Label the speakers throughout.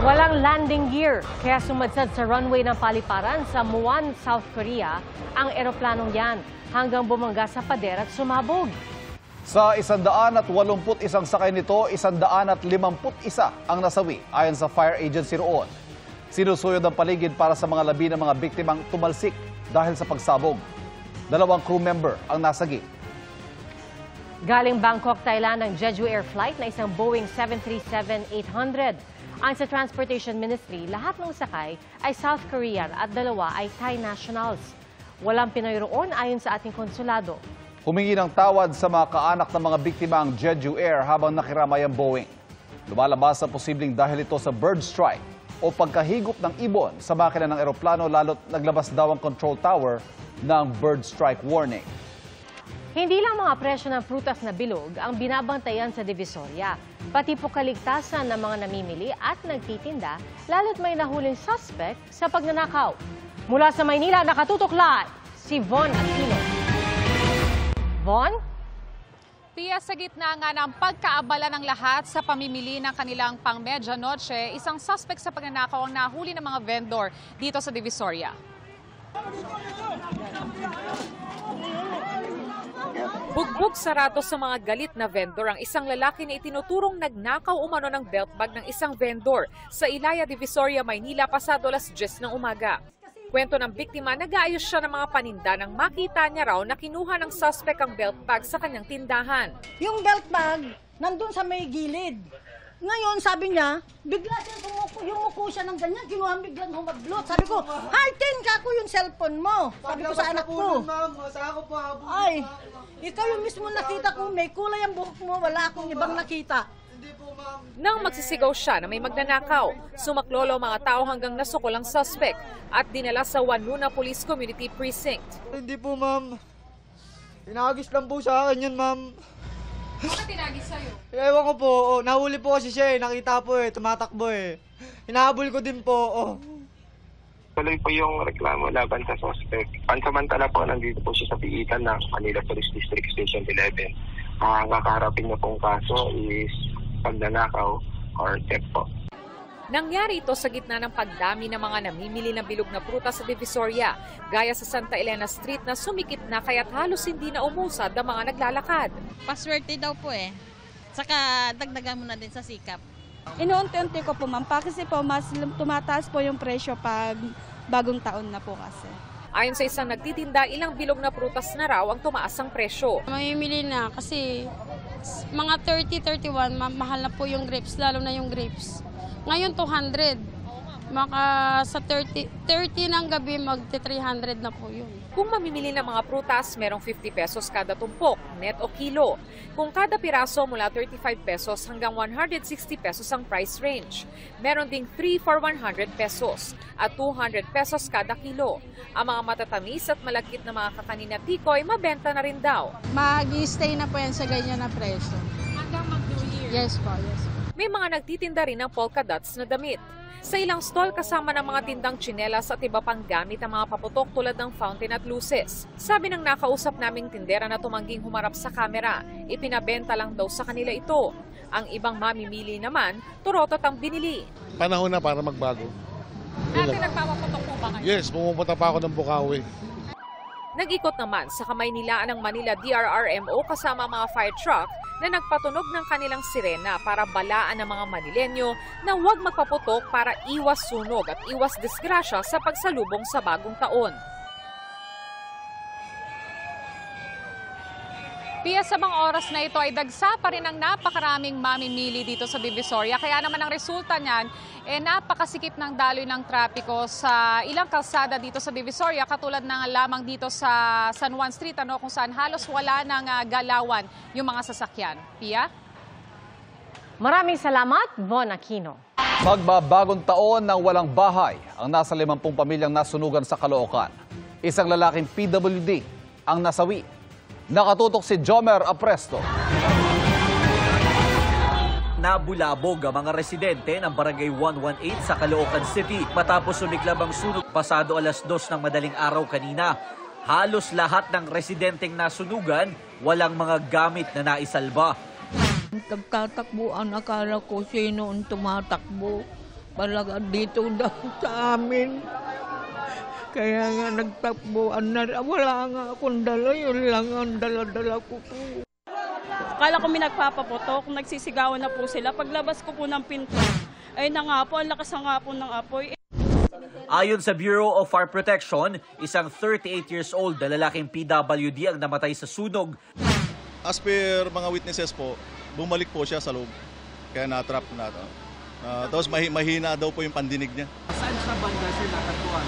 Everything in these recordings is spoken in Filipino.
Speaker 1: Walang landing gear, kaya sumadsad sa runway ng paliparan sa Muan, South Korea ang eroplanong yan hanggang bumangga sa pader at sumabog.
Speaker 2: Sa 181 sakay nito, 151 ang nasawi ayon sa fire agency roon. Sinusuyod ang paligid para sa mga labi ng mga biktimang tumalsik dahil sa pagsabog. 2 crew member ang nasagi.
Speaker 1: Galing Bangkok, Thailand ang Jeju Air flight na isang Boeing 737-800. Ayon sa Transportation Ministry, lahat ng sakay ay South Korean at 2 ay Thai nationals. Walang Pinoy roon ayon sa ating konsulado.
Speaker 2: Humingi ng tawad sa mga kaanak ng mga biktima ang Jeju Air habang nakiramay ang Boeing. Lumalabas sa posibleng dahil ito sa bird strike o pagkahigop ng ibon sa makina ng eroplano lalo't naglabas daw ang control tower ng bird strike warning.
Speaker 1: Hindi lang mga presyo ng prutas na bilog ang binabantayan sa Divisoria, pati po kaligtasan ng mga namimili at nagtitinda, lalo't may nahuling suspect sa pagnanakaw. Mula sa Maynila, nakatutok live si Von Aquino. Von?
Speaker 3: Pia, sa gitna nga ng pagkaabala ng lahat sa pamimili ng kanilang pang-medianoche, isang suspect sa pagnanakaw ang nahuli ng mga vendor dito sa Divisoria. Bugbog sarado sa mga galit na vendor ang isang lalaki na itinuturong nagnakaw umano ng belt bag ng isang vendor sa Ilaya, Divisoria, Maynila pasado alas 10 ng umaga. Kwento ng biktima, nag-aayos siya ng mga paninda nang makita niya raw na kinuha ng suspect ang belt bag sa kanyang tindahan.
Speaker 4: Yung belt bag, nandun sa may gilid. Ngayon, sabi niya, bigla siya yumuko siya ng ganyan, kinuha biglang humablot. Sabi ko, haltin ka ko yung cellphone mo. Sabi ko sa anak ko. Ay, ikaw yung mismo nakita ko, may kulay ang buhok mo, wala akong ibang nakita.
Speaker 3: Nang magsisigaw siya na may magnanakaw, sumaklolo mga tao hanggang nasukol ang suspect at dinala sa Wanuna Police Community Precinct.
Speaker 5: Hindi po, ma'am. Tinagis lang po sa akin yun, ma'am.
Speaker 3: Bakit tinagis sa'yo?
Speaker 5: Ewan ko po, nahuli po kasi siya nakita po tumatakbo Hinahabol ko din po.
Speaker 6: Tuloy po yung reklamo laban sa suspect. Pansamantala po, nandito po siya sa piitan ng Manila Police District Station 11. Ang kakaharapin niya pong kaso is pagnanakaw or theft po.
Speaker 3: Nangyari ito sa gitna ng pagdami ng mga namimili ng bilog na prutas sa Divisoria, gaya sa Santa Elena Street na sumikip na kaya't halos hindi na umusad ang mga naglalakad.
Speaker 7: Paswerte daw po Saka dagdagan mo na din sa sikap.
Speaker 8: Inuunti-unti ko po, ma'am, kasi po mas tumataas po yung presyo pag bagong taon na po kasi.
Speaker 3: Ayon sa isang nagtitinda, ilang bilog na prutas na raw ang tumaas ang presyo.
Speaker 8: Mamimili na kasi mga 30-31, mahal na po yung grapes, lalo na yung grapes. Ngayon 200, maka sa 30 ng gabi magti-300 na po yun.
Speaker 3: Kung mamimili ng mga prutas, merong 50 pesos kada tumpok, net o kilo. Kung kada piraso mula 35 pesos hanggang 160 pesos ang price range. Meron ding 3 for 100 pesos at 200 pesos kada kilo. Ang mga matatamis at malagkit na mga kakanin at tikoy, mabenta na rin daw.
Speaker 8: Mag-stay na po yan sa ganyan na presyo.
Speaker 3: Hanggang mag-New Year?
Speaker 8: Yes po, yes po.
Speaker 3: May mga nagtitinda rin ng polka dots na damit. Sa ilang stall kasama ng mga tindang tsinelas at iba pang gamit ang mga paputok tulad ng fountain at luces. Sabi ng nakausap naming tindera na tumangging humarap sa kamera, ipinabenta lang daw sa kanila ito. Ang ibang mamimili naman, turotot ang binili.
Speaker 9: Panahon na para magbago.
Speaker 3: Dati nagpapaputok po ba ngayon?
Speaker 9: Yes, pumupunta pa ako ng Bukawi.
Speaker 3: Nag-ikot naman sa Kamaynilaan ng Manila DRRMO kasama mga fire truck na nagpatunog ng kanilang sirena para balaan ng mga Manilenyo na huwag magpaputok para iwas sunog at iwas disgrasya sa pagsalubong sa bagong taon. Pia, sa mga oras na ito ay dagsa pa rin ang napakaraming mamimili dito sa Divisoria. Kaya naman ang resulta niyan, napakasikip ng daloy ng trapiko sa ilang kalsada dito sa Divisoria, katulad ng lamang dito sa San Juan Street, kung saan halos wala ng galawan yung mga sasakyan. Pia?
Speaker 1: Maraming salamat, Von Aquino.
Speaker 2: Magbabagong taon ng walang bahay ang nasa 50 pamilyang nasunugan sa Caloocan. Isang lalaking PWD ang nasawi. Nakatutok si Jomer Apresto.
Speaker 10: Nabulabog ang mga residente ng Barangay 118 sa Caloocan City matapos sumiklab ang sunog pasado alas 2 ng madaling araw kanina. Halos lahat ng residenteng nasunugan, walang mga gamit na naisalba.
Speaker 7: Nagtatakbo ang akala ko sino ang tumatakbo.
Speaker 11: Palaga dito daw sa amin. Kaya nga nagtakbuhan na. Wala nga akong dala. Yun lang ang dala-dala ko po.
Speaker 8: Akala ko may nagpapaputok, nagsisigawan na po sila. Paglabas ko po ng pinto, ay na nga po, ang lakas nga po ng apoy.
Speaker 10: Ayon sa Bureau of Fire Protection, isang 38 years old na lalaking PWD ang namatay sa sunog.
Speaker 12: As per mga witnesses po, bumalik po siya sa loob. Kaya na-trap na ito. Tapos mahina daw po yung pandinig niya.
Speaker 10: Saan sa banda siya natagpuan?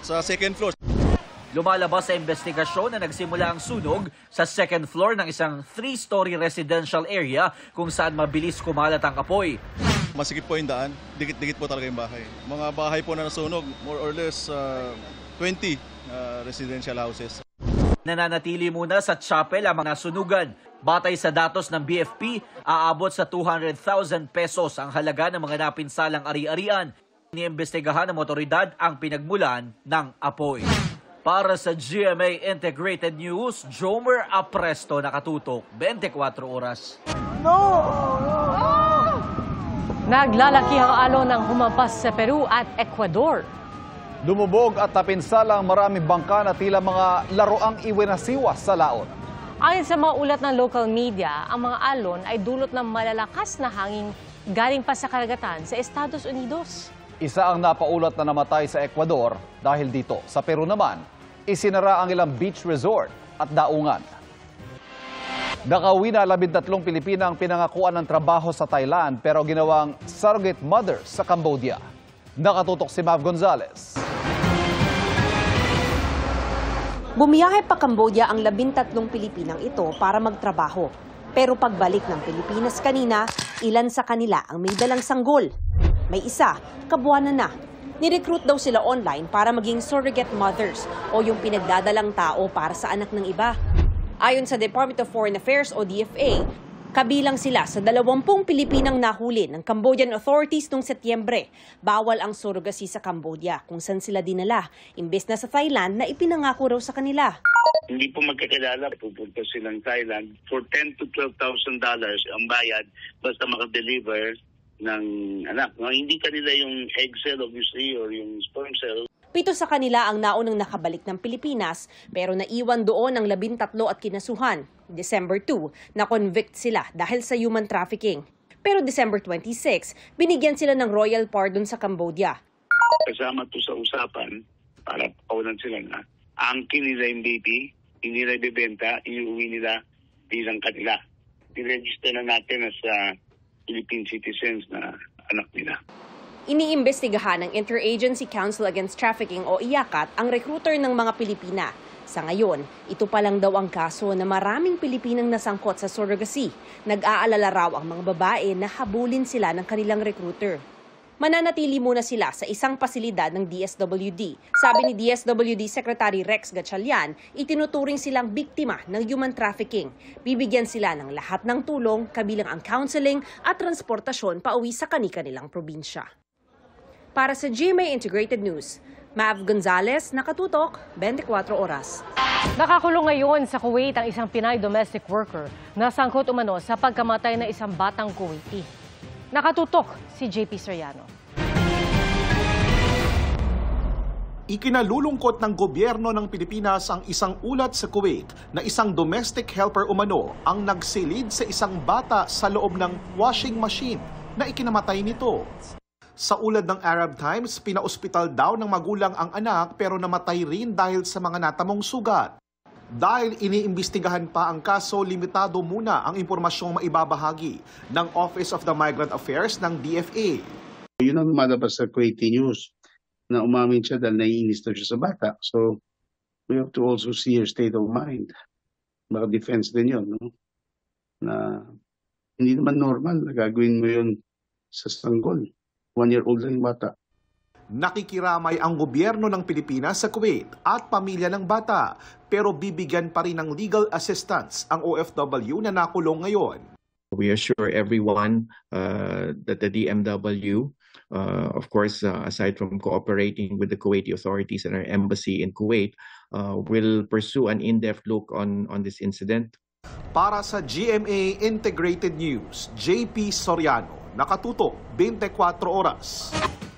Speaker 12: Sa second floor.
Speaker 10: Lumalabas sa investigasyon na nagsimula ang sunog sa second floor ng isang 3-story residential area kung saan mabilis kumalat ang apoy.
Speaker 12: Masikip po yung daan, dikit-dikit po talaga yung bahay. Mga bahay po na nasunog, more or less 20 residential houses.
Speaker 10: Nananatili muna sa chapel ang mga sunugan. Batay sa datos ng BFP, aabot sa 200,000 pesos ang halaga ng mga napinsalang ari-arian. Iniimbestigahan ng otoridad ang pinagmulan ng apoy. Para sa GMA Integrated News, Jomer Apresto, nakatutok 24 oras.
Speaker 1: Naglalaki ang alon ng humampas sa Peru at Ecuador.
Speaker 2: Lumubog at napinsalang maraming bangka na tila mga laroang iwinasiwas sa laot.
Speaker 1: Ayon sa mga ulat ng local media, ang mga alon ay dulot ng malalakas na hangin galing pa sa karagatan sa Estados Unidos.
Speaker 2: Isa ang napaulat na namatay sa Ecuador dahil dito. Sa Peru naman, isinara ang ilang beach resort at daungan. Nakauwi na 13 Pilipina ang pinangakuan ng trabaho sa Thailand pero ginawang surrogate mothers sa Cambodia. Nakatutok si Mav Gonzalez.
Speaker 13: Bumiyahe pa Cambodia ang 13 Pilipinang ito para magtrabaho. Pero pagbalik ng Pilipinas kanina, ilan sa kanila ang may dalang sanggol. May isa, kabuanan na. Nirecruit daw sila online para maging surrogate mothers o yung pinagdadalang tao para sa anak ng iba. Ayon sa Department of Foreign Affairs o DFA, kabilang sila sa 20 Pilipinang nahuli ng Cambodian authorities noong Setyembre. Bawal ang surrogacy sa Cambodia kung saan sila dinala, imbes na sa Thailand na ipinangako raw sa kanila.
Speaker 14: Hindi po magkakilala, pupunta silang Thailand for $10,000 to $12,000 ang bayad basta makadeliver ng anak. No, hindi kanila yung egg cell obviously or yung sperm cell.
Speaker 13: 7 sa kanila ang naunang nakabalik ng Pilipinas pero naiwan doon ang 13 at kinasuhan. December 2, na-convict sila dahil sa human trafficking. Pero December 26, binigyan sila ng royal pardon sa Cambodia.
Speaker 14: Kasama to sa usapan para paunan sila na angkin nila yung baby, hindi nila ibebenta, iuwi nila bilang kanila. I-register na natin as Philippine citizens na anak nila.
Speaker 13: Iniimbestigahan ng Interagency Council Against Trafficking o IACAT ang recruiter ng mga Pilipina. Sa ngayon, ito pa lang daw ang kaso na maraming Pilipinang nasangkot sa surrogacy. Nag-aalala raw ang mga babae na habulin sila ng kanilang recruiter. Mananatili muna sila sa isang pasilidad ng DSWD. Sabi ni DSWD Secretary Rex Gatchalian, itinuturing silang biktima ng human trafficking. Bibigyan sila ng lahat ng tulong, kabilang ang counseling at transportasyon pauwi sa kani-kanilang probinsya. Para sa GMA Integrated News, Mav Gonzalez, nakatutok, 24 oras.
Speaker 1: Nakakulong ngayon sa Kuwait ang isang Pinay domestic worker na sangkot umano sa pagkamatay ng isang batang Kuwaiti. Nakatutok si JP Soriano.
Speaker 15: Ikinalulungkot ng gobyerno ng Pilipinas ang isang ulat sa Kuwait na isang domestic helper umano ang nagsilid sa isang bata sa loob ng washing machine na ikinamatay nito. Sa ulat ng Arab Times, pinaospital daw ng magulang ang anak pero namatay rin dahil sa mga natamong sugat. Dahil iniimbestigahan pa ang kaso, limitado muna ang impormasyong maibabahagi ng Office of the Migrant Affairs ng DFA.
Speaker 16: Yun ang lumalabas sa Kuwaiti News na umamin siya dahil naiinis daw siya sa bata. So, we have to also see her state of mind. Baka defense din yun, no? Na hindi naman normal na gagawin mo yun sa sanggol. 1-year-old lang yung bata.
Speaker 15: Nakikiramay ang gobyerno ng Pilipinas sa Kuwait at pamilya ng bata, pero bibigyan pa rin ng legal assistance ang OFW na nakulong ngayon.
Speaker 17: We assure everyone that the DMW, of course, aside from cooperating with the Kuwaiti authorities and our embassy in Kuwait, will pursue an in-depth look on this incident.
Speaker 15: Para sa GMA Integrated News, JP Soriano, Nakatutok 24 oras.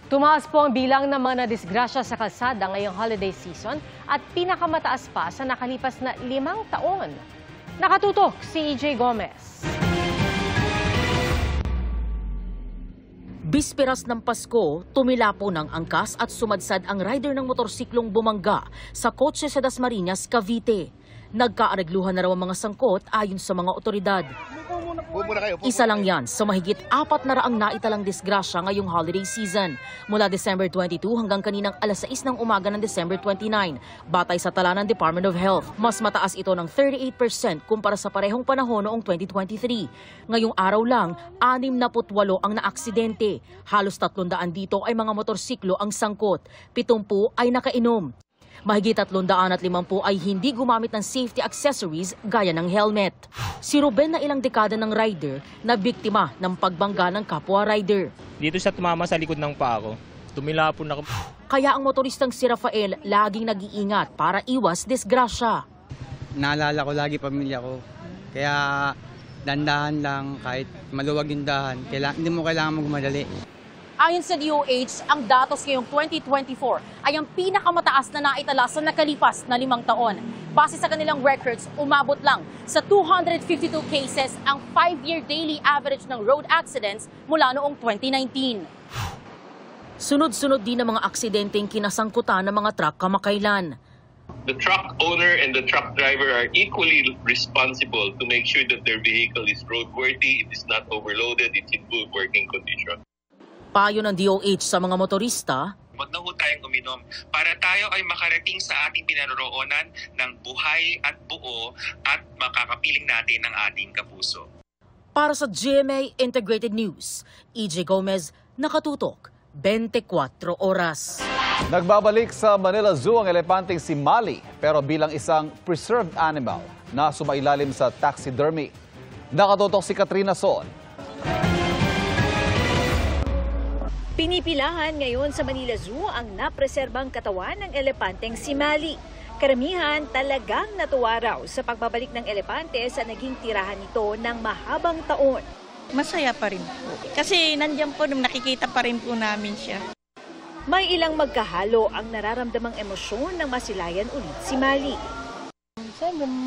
Speaker 1: Tumaas po ang bilang ng mga nadisgrasya sa kalsada ngayong holiday season at pinakamataas pa sa nakalipas na 5 taon. Nakatutok si EJ Gomez.
Speaker 18: Bisperas ng Pasko, tumilapo ng angkas at sumadsad ang rider ng motorsiklong bumangga sa kotse sa Dasmariñas, Cavite. Nagkaaregluhan na raw ang mga sangkot ayon sa mga otoridad. Isa lang yan sa mahigit 400 naitalang disgrasya ngayong holiday season. Mula December 22 hanggang kaninang alas 6 ng umaga ng December 29, batay sa tala ng Department of Health. Mas mataas ito ng 38% kumpara sa parehong panahon noong 2023. Ngayong araw lang, 68 ang naaksidente. Halos 300 dito ay mga motorsiklo ang sangkot. 70 ay nakainom. Mahigit 350 ay hindi gumamit ng safety accessories gaya ng helmet. Si Ruben na ilang dekada ng rider na biktima ng pagbangga ng kapwa rider.
Speaker 19: Dito siya tumama sa likod ng paa ko. Tumilapon ako.
Speaker 18: Kaya ang motoristang si Rafael laging nag-iingat para iwas disgrasya.
Speaker 5: Naalala ko lagi pamilya ko. Kaya dandahan lang kahit maluwag yung dahan. Hindi mo kailangan magmadali.
Speaker 18: Ayon sa DOH, ang datos ngayong 2024 ay ang pinakamataas na naitala sa nakalipas na 5 taon. Base sa kanilang records, umabot lang sa 252 cases ang 5-year daily average ng road accidents mula noong 2019. Sunod-sunod din ang mga aksidenteng kinasangkutan ng mga truck kamakailan.
Speaker 20: The truck owner and the truck driver are equally responsible to make sure that their vehicle is roadworthy, it is not overloaded, it's in good working condition.
Speaker 18: Payo ng DOH sa mga motorista,
Speaker 21: Huwag na ho tayong uminom para tayo ay makarating sa ating pinaroroonan ng buhay at buo at makakapiling natin ang ating kapuso.
Speaker 18: Para sa GMA Integrated News, EJ Gomez, nakatutok 24 oras.
Speaker 2: Nagbabalik sa Manila Zoo ang elepanteng si Mali, pero bilang isang preserved animal na sumailalim sa taxidermy. Nakatutok si Katrina Son.
Speaker 22: Pinipilahan ngayon sa Manila Zoo ang napreserbang katawan ng elepanteng si Mali. Karamihan talagang natuwa raw sa pagbabalik ng elepante sa naging tirahan nito ng mahabang taon.
Speaker 23: Masaya pa rin po. Kasi nandiyan po, nakikita pa rin po namin siya.
Speaker 22: May ilang magkahalo ang nararamdamang emosyon nang masilayan ulit si Mali.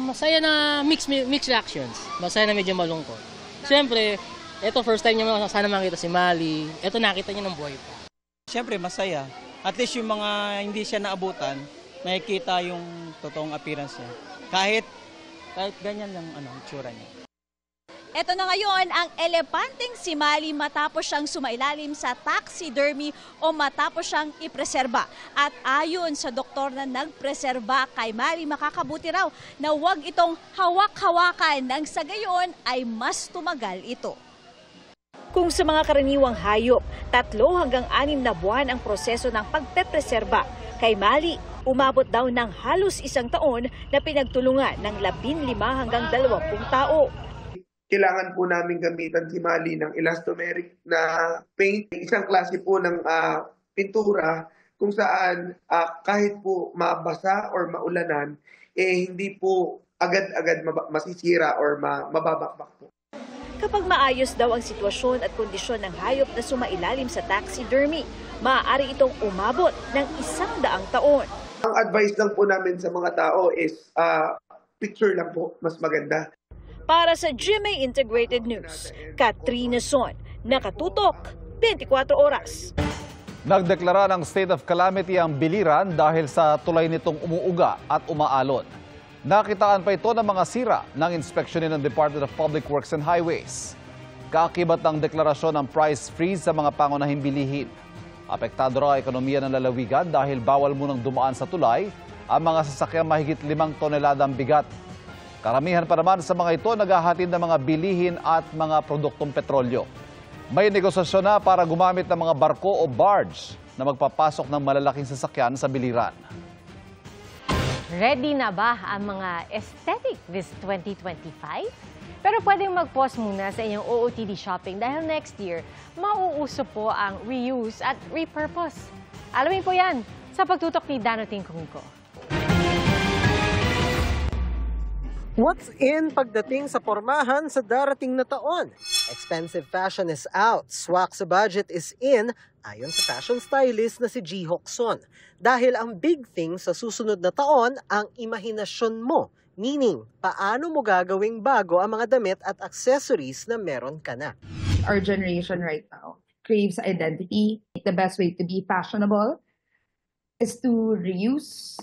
Speaker 24: Masaya na mixed reactions. Masaya na medyo malungkot. Siyempre, ito first time niya sana makita si Mali. Ito nakita niya ng buhay pa.
Speaker 5: Siyempre masaya. At least yung mga hindi siya naabutan, nakikita yung totoong appearance niya. Kahit ganyan lang itsura niya.
Speaker 22: Ito na ngayon ang elepanteng si Mali matapos siyang sumailalim sa taxidermy o matapos siyang ipreserba. At ayon sa doktor na nagpreserba kay Mali, makakabuti raw na huwag itong hawak-hawakan nang sa gayon ay mas tumagal ito. Kung sa mga karaniwang hayop, 3 hanggang 6 na buwan ang proseso ng pagpepreserba. Kay Mali, umabot daw ng halos 1 taon na pinagtulungan ng 15 hanggang 20 tao.
Speaker 25: Kailangan po namin gamitan si Mali ng elastomeric na paint, isang klase po ng pintura kung saan kahit po mabasa or maulanan, hindi po agad-agad masisira or mababakbak po.
Speaker 22: Kapag maayos daw ang sitwasyon at kondisyon ng hayop na sumailalim sa taxidermy, maaari itong umabot ng 100 taon.
Speaker 25: Ang advice lang po namin sa mga tao is picture lang po, mas maganda.
Speaker 22: Para sa GMA Integrated News, Katrina Son, nakatutok 24 oras.
Speaker 2: Nagdeklara ng state of calamity ang Biliran dahil sa tulay nitong umuuga at umaalon. Nakitaan pa ito ng mga sira ng inspeksyonin ng Department of Public Works and Highways. Kaakibat ng deklarasyon ng price freeze sa mga pangunahing bilihin. Apektado raw ang ekonomiya ng lalawigan dahil bawal munang dumaan sa tulay ang mga sasakyang mahigit 5 toneladang bigat. Karamihan pa naman sa mga ito naghahatid ng mga bilihin at mga produktong petrolyo. May negosasyon na para gumamit ng mga barko o barge na magpapasok ng malalaking sasakyan sa Biliran.
Speaker 1: Ready na ba ang mga aesthetic this 2025? Pero pwedeng mag-pause muna sa inyong OOTD shopping dahil next year, mauuso po ang reuse at repurpose. Alamin po yan sa pagtutok ni Danoting Kumiko.
Speaker 3: What's in pagdating sa pormahan sa darating na taon? Expensive fashion is out, swak sa budget is in, ayon sa fashion stylist na si G. Hoxon. Dahil ang big thing sa susunod na taon, ang imahinasyon mo. Meaning, paano mo gagawing bago ang mga damit at accessories na meron ka na?
Speaker 4: Our generation right now craves identity. The best way to be fashionable is to reuse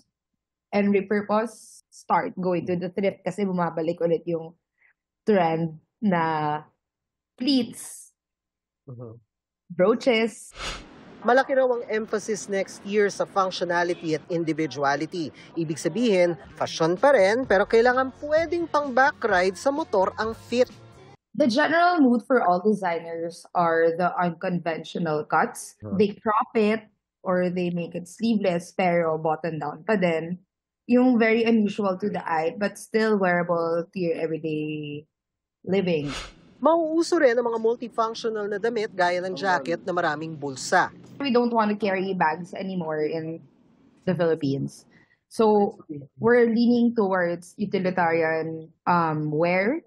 Speaker 4: and repurpose. Start going to the thrift kasi bumabalik ulit yung trend na pleats, brooches.
Speaker 3: Malaki raw ang emphasis next year sa functionality at individuality. Ibig sabihin, fashion pa rin pero kailangan pwedeng pang back ride sa motor ang fit.
Speaker 4: The general mood for all designers are the unconventional cuts. They crop it or they make it sleeveless pero button down pa din. Yung very unusual to the eye but still wearable to your everyday living.
Speaker 3: Mauuso rin ang mga multifunctional na damit gaya ng jacket na maraming bulsa.
Speaker 4: We don't want to carry bags anymore in the Philippines. So we're leaning towards utilitarian wear.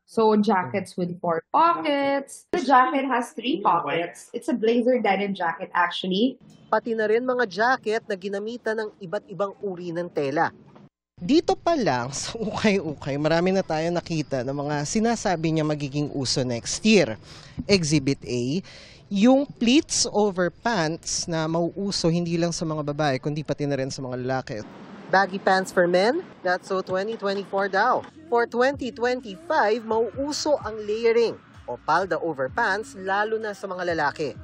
Speaker 4: So jackets with 4 pockets. The jacket has 3 pockets. It's a blazer denim jacket actually.
Speaker 3: Pati na rin mga jacket na ginamitan ng iba't ibang uri ng tela. Dito pa lang, sa ukay-ukay, marami na tayo nakita ng mga sinasabi niya magiging uso next year. Exhibit A, yung pleats over pants na mauuso hindi lang sa mga babae, kundi pati na rin sa mga lalaki. Baggy pants for men? That's so 2024 daw. For 2025, mauuso ang layering o palda over pants lalo na sa mga lalaki.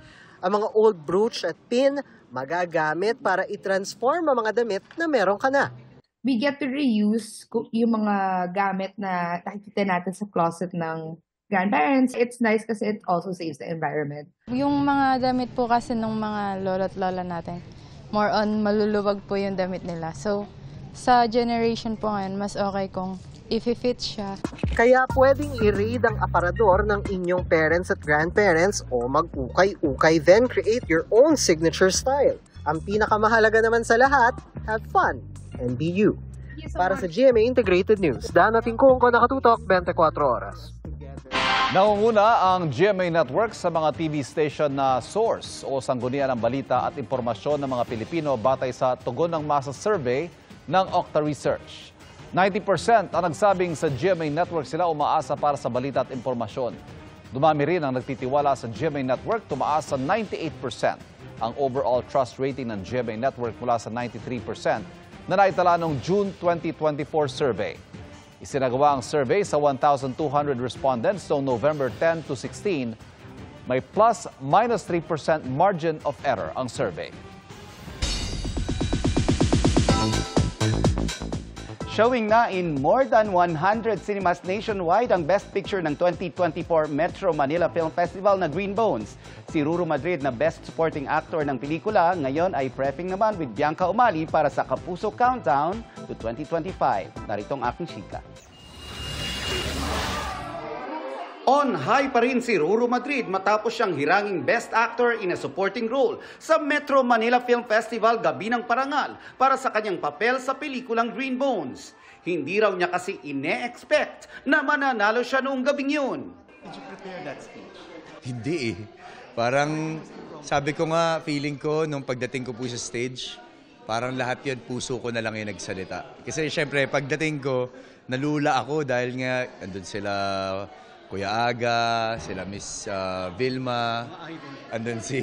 Speaker 3: Ang mga old brooch at pin magagamit para i-transform ang mga damit na meron ka na.
Speaker 4: We get to reuse yung mga gamit na nakikita natin sa closet ng grandparents. It's nice kasi it also saves the environment.
Speaker 6: Yung mga damit po kasi ng mga lolo't lola natin, more on maluluwag po yung damit nila. So, sa generation po ngayon, mas okay kung if-fit siya.
Speaker 3: Kaya pwedeng i-raid ang aparador ng inyong parents at grandparents o mag-ukay-ukay then create your own signature style. Ang pinakamahalaga naman sa lahat, have fun and be you. Para sa GMA Integrated News, Dan at Tingkong ko nakatutok 24 oras.
Speaker 2: Nangunguna ang GMA Network sa mga TV station na source o sanggunian ng balita at impormasyon ng mga Pilipino batay sa tugon ng masa survey ng Okta Research. 90% ang nagsabing sa GMA Network sila umaasa para sa balita at impormasyon. Dumami rin ang nagtitiwala sa GMA Network, tumaas sa 98%. Ang overall trust rating ng GMA Network mula sa 93% na naitala noong June 2024 survey. Isinagawa ang survey sa 1,200 respondents noong November 10 to 16. May plus-3% margin of error ang survey.
Speaker 7: Showing na in more than 100 cinemas nationwide ang Best Picture ng 2024 Metro Manila Film Festival na Green Bones. Si Ruru Madrid na Best Supporting Actor ng pelikula ngayon ay prepping naman with Bianca Umali para sa Kapuso Countdown to 2025. Narito ang aking chika. On high pa rin si Ruru Madrid matapos siyang hiranging Best Actor in a Supporting Role sa Metro Manila Film Festival Gabi ng Parangal para sa kanyang papel sa pelikulang Green Bones. Hindi raw niya kasi ine-expect na mananalo siya noong gabing yun. Did you prepare that speech?
Speaker 9: Hindi eh. Parang sabi ko nga, feeling ko nung pagdating ko po sa stage, parang lahat yun, puso ko na lang yung nagsalita. Kasi syempre, pagdating ko, nalula ako dahil nga andun sila Kuya Aga, sila Miss Vilma, andun si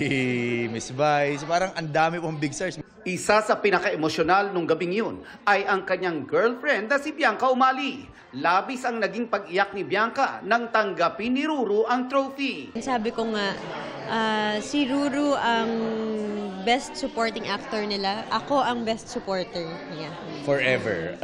Speaker 9: Miss Vice. Parang ang dami pong big stars.
Speaker 7: Isa sa pinaka-emosyonal nung gabing yun ay ang kanyang girlfriend na si Bianca Umali. Labis ang naging pag-iyak ni Bianca nang tanggapin ni Ruru ang trophy.
Speaker 26: Sabi ko nga, si Ruru ang best supporting actor nila. Ako ang best supporter niya.
Speaker 9: Forever.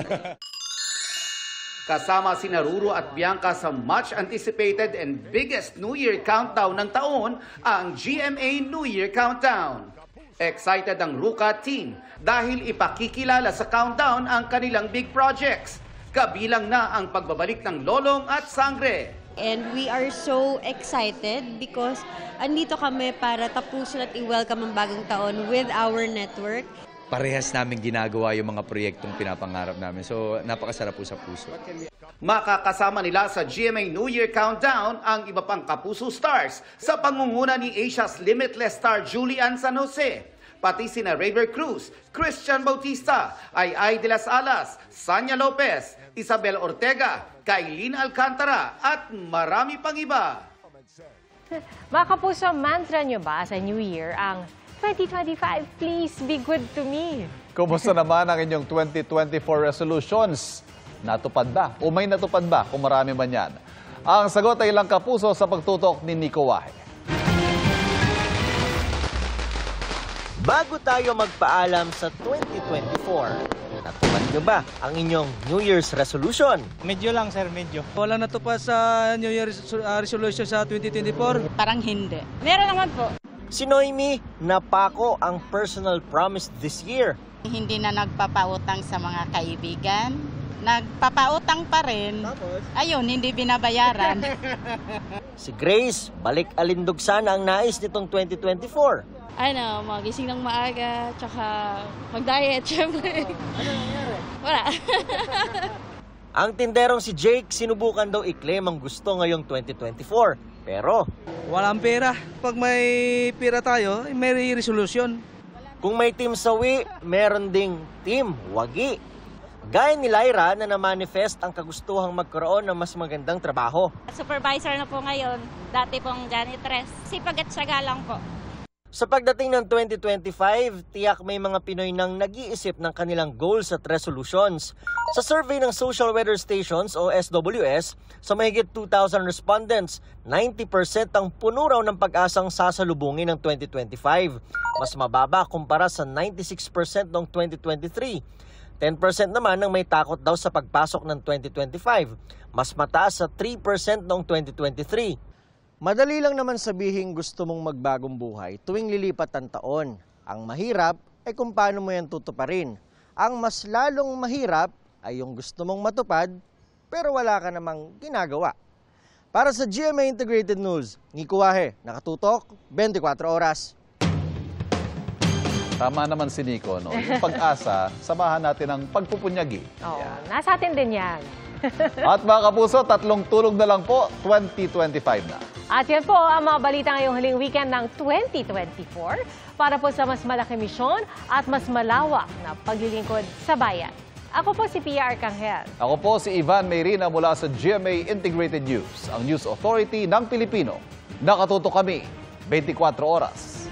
Speaker 7: Kasama sina Ruru at Bianca sa much-anticipated and biggest New Year countdown ng taon, ang GMA New Year Countdown. Excited ang Ruka team dahil ipakikilala sa countdown ang kanilang big projects. Kabilang na ang pagbabalik ng Lolong at Sangre.
Speaker 26: And we are so excited because andito kami para tapusin at i-welcome ang bagong taon with our network.
Speaker 9: parehas namin ginagawa yung mga proyektong pinapangarap namin. So, napakasarap po sa puso.
Speaker 7: Makakasama nila sa GMA New Year Countdown ang iba pang Kapuso stars sa pangunguna ni Asia's Limitless star Julian San Jose. Pati sina Raver Cruz, Christian Bautista, Ay de las Alas, Sanya Lopez, Isabel Ortega, Kailin Alcantara at marami pang iba.
Speaker 1: Mga Kapuso, mantra nyo ba sa New Year ang 2025, please be good to me?
Speaker 2: Kumusta naman ang inyong 2024 resolutions? Natupad ba? O may natupad ba kung marami man yan? Ang sagot ay ilang Kapuso sa pagtutok ni Nico Wahe.
Speaker 8: Bago tayo magpaalam sa 2024, natupad nyo ba ang inyong New Year's resolution?
Speaker 5: Medyo lang, sir, medyo. Wala natupad sa New Year's resolution sa 2024?
Speaker 23: Parang hindi. Meron naman po.
Speaker 8: Si Noemi, napako ang personal promise this year.
Speaker 23: Hindi na nagpapautang sa mga kaibigan. Nagpapautang pa rin. Ayun, hindi binabayaran.
Speaker 8: Si Grace, balik alindog sana ang nais nitong 2024.
Speaker 6: Magising ng maaga, tsaka mag-diet, syempre.
Speaker 8: Ano nangyari?
Speaker 6: Wala.
Speaker 8: Ang tinderong si Jake, sinubukan daw i-claim ang gusto ngayong 2024. Pero
Speaker 5: walang pera. Pag may pera tayo, may resolution.
Speaker 8: Kung may team sawi, meron ding team wagi. Gaya ni Lyra na na-manifest ang kagustuhang magkaroon ng mas magandang trabaho.
Speaker 23: Supervisor na po ngayon, dati pong janitress. Sipag at syaga lang po.
Speaker 8: Sa pagdating ng 2025, tiyak may mga Pinoy nang nag-iisip ng kanilang goals at resolutions. Sa survey ng Social Weather Stations o SWS, sa mahigit 2,000 respondents, 90% ang puno raw ng pag-asang sasalubungin ng 2025. Mas mababa kumpara sa 96% noong 2023. 10% naman ang may takot daw sa pagpasok ng 2025. Mas mataas sa 3% noong 2023. Madali lang naman sabihin gusto mong magbagong buhay tuwing lilipat ang taon. Ang mahirap ay kung paano mo yan tutuparin. Ang mas lalong mahirap ay yung gusto mong matupad pero wala ka namang ginagawa. Para sa GMA Integrated News, Nico Wahe, nakatutok, 24 oras.
Speaker 2: Tama naman si Nico, no? Yung pag-asa, samahan natin ang pagpupunyagi.
Speaker 1: Nasa atin din yan.
Speaker 2: At mga Kapuso, 3 tulog na lang po, 2025 na.
Speaker 1: At yan po ang mga balita ngayong huling weekend ng 2024 para po sa mas malaking misyon at mas malawak na paglilingkod sa bayan. Ako po si Pia Arcangel.
Speaker 2: Ako po si Ivan Mayrina mula sa GMA Integrated News, ang News Authority ng Pilipino. Nakatuto kami 24 oras.